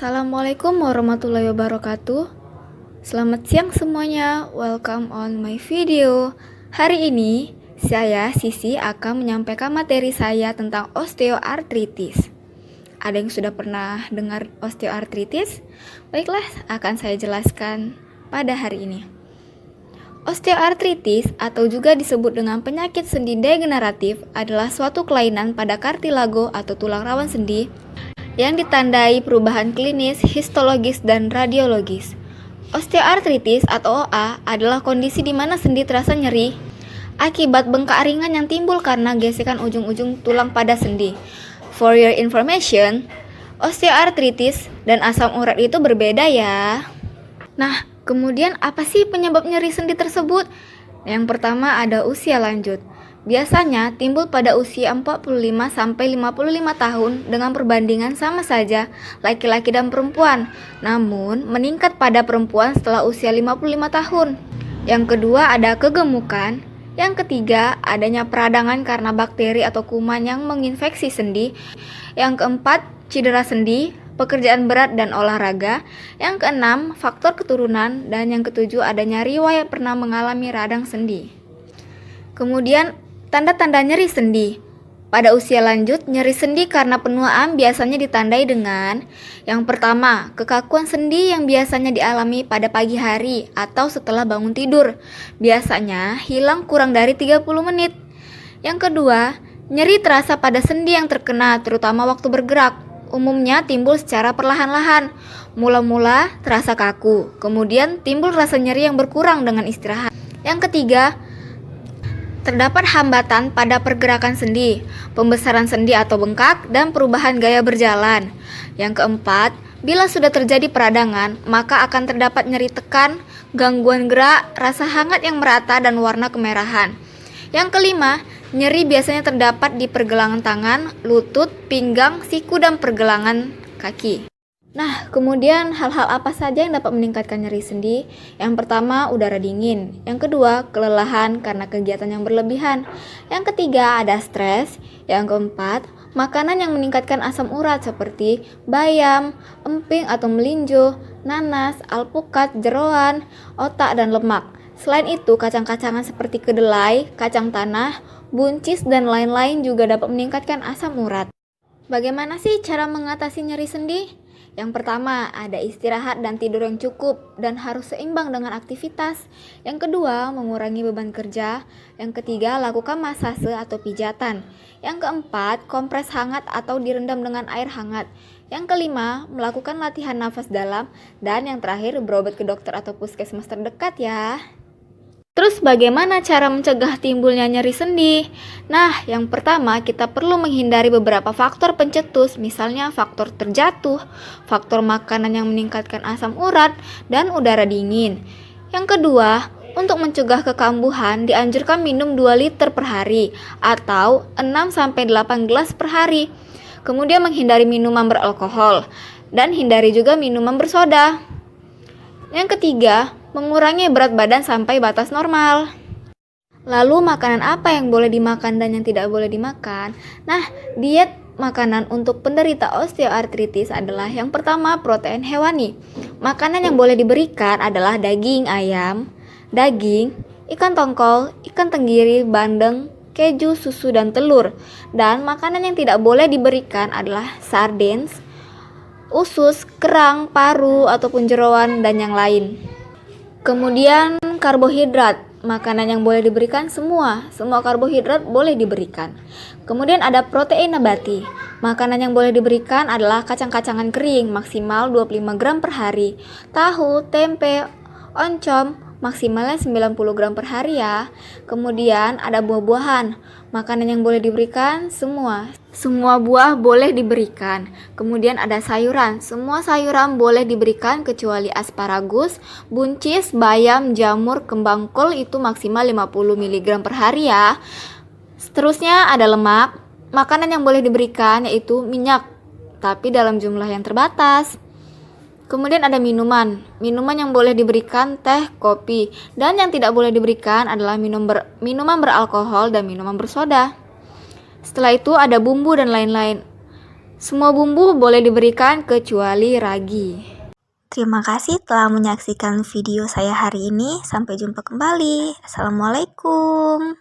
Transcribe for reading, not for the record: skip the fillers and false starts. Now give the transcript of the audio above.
Assalamualaikum warahmatullahi wabarakatuh. Selamat siang semuanya, welcome on my video. Hari ini, saya Sisi akan menyampaikan materi saya tentang osteoartritis. Ada yang sudah pernah dengar osteoartritis? Baiklah, akan saya jelaskan pada hari ini. Osteoartritis atau juga disebut dengan penyakit sendi degeneratif adalah suatu kelainan pada kartilago atau tulang rawan sendi yang ditandai perubahan klinis, histologis, dan radiologis. Osteoartritis atau OA adalah kondisi di mana sendi terasa nyeri akibat bengkak ringan yang timbul karena gesekan ujung-ujung tulang pada sendi. For your information, osteoartritis dan asam urat itu berbeda ya. Nah, kemudian apa sih penyebab nyeri sendi tersebut? Yang pertama ada usia lanjut. Biasanya timbul pada usia 45-55 tahun dengan perbandingan sama saja laki-laki dan perempuan, namun meningkat pada perempuan setelah usia 55 tahun. Yang kedua ada kegemukan. Yang ketiga adanya peradangan karena bakteri atau kuman yang menginfeksi sendi. Yang keempat cedera sendi, pekerjaan berat dan olahraga. Yang keenam faktor keturunan. Dan yang ketujuh adanya riwayat pernah mengalami radang sendi. Kemudian tanda-tanda nyeri sendi. Pada usia lanjut, nyeri sendi karena penuaan biasanya ditandai dengan yang pertama, kekakuan sendi yang biasanya dialami pada pagi hari atau setelah bangun tidur. Biasanya hilang kurang dari 30 menit. Yang kedua, nyeri terasa pada sendi yang terkena terutama waktu bergerak. Umumnya timbul secara perlahan-lahan. Mula-mula terasa kaku, kemudian timbul rasa nyeri yang berkurang dengan istirahat. Yang ketiga, terdapat hambatan pada pergerakan sendi, pembesaran sendi atau bengkak, dan perubahan gaya berjalan. Yang keempat, bila sudah terjadi peradangan, maka akan terdapat nyeri tekan, gangguan gerak, rasa hangat yang merata, dan warna kemerahan. Yang kelima, nyeri biasanya terdapat di pergelangan tangan, lutut, pinggang, siku, dan pergelangan kaki. Nah, kemudian hal-hal apa saja yang dapat meningkatkan nyeri sendi? Yang pertama, udara dingin. Yang kedua, kelelahan karena kegiatan yang berlebihan. Yang ketiga, ada stres. Yang keempat, makanan yang meningkatkan asam urat seperti bayam, emping atau melinjo, nanas, alpukat, jeroan, otak, dan lemak. Selain itu, kacang-kacangan seperti kedelai, kacang tanah, buncis, dan lain-lain juga dapat meningkatkan asam urat. Bagaimana sih cara mengatasi nyeri sendi? Yang pertama, ada istirahat dan tidur yang cukup dan harus seimbang dengan aktivitas. Yang kedua, mengurangi beban kerja. Yang ketiga, lakukan masase atau pijatan. Yang keempat, kompres hangat atau direndam dengan air hangat. Yang kelima, melakukan latihan nafas dalam. Dan yang terakhir, berobat ke dokter atau puskesmas terdekat ya. Terus bagaimana cara mencegah timbulnya nyeri sendi? Nah, yang pertama kita perlu menghindari beberapa faktor pencetus, misalnya faktor terjatuh, faktor makanan yang meningkatkan asam urat, dan udara dingin. Yang kedua, untuk mencegah kekambuhan dianjurkan minum 2 liter per hari atau 6-8 gelas per hari. Kemudian menghindari minuman beralkohol dan hindari juga minuman bersoda. Yang ketiga, mengurangi berat badan sampai batas normal. Lalu makanan apa yang boleh dimakan dan yang tidak boleh dimakan? Nah, diet makanan untuk penderita osteoartritis adalah yang pertama protein hewani. Makanan yang boleh diberikan adalah daging ayam, daging, ikan tongkol, ikan tenggiri, bandeng, keju, susu, dan telur. Dan makanan yang tidak boleh diberikan adalah sardines, usus, kerang, paru, ataupun jeroan, dan yang lain. Kemudian karbohidrat, makanan yang boleh diberikan semua karbohidrat boleh diberikan. Kemudian ada protein nabati, makanan yang boleh diberikan adalah kacang-kacangan kering maksimal 25 gram per hari, tahu, tempe, oncom maksimalnya 90 gram per hari ya. Kemudian ada buah-buahan, makanan yang boleh diberikan semua buah boleh diberikan. Kemudian ada sayuran, semua sayuran boleh diberikan kecuali asparagus, buncis, bayam, jamur, kembang kol itu maksimal 50 mg per hari ya. Seterusnya ada lemak, makanan yang boleh diberikan yaitu minyak, tapi dalam jumlah yang terbatas. Kemudian ada minuman yang boleh diberikan teh, kopi, dan yang tidak boleh diberikan adalah minuman beralkohol dan minuman bersoda. Setelah itu ada bumbu dan lain-lain. Semua bumbu boleh diberikan kecuali ragi. Terima kasih telah menyaksikan video saya hari ini. Sampai jumpa kembali. Assalamualaikum.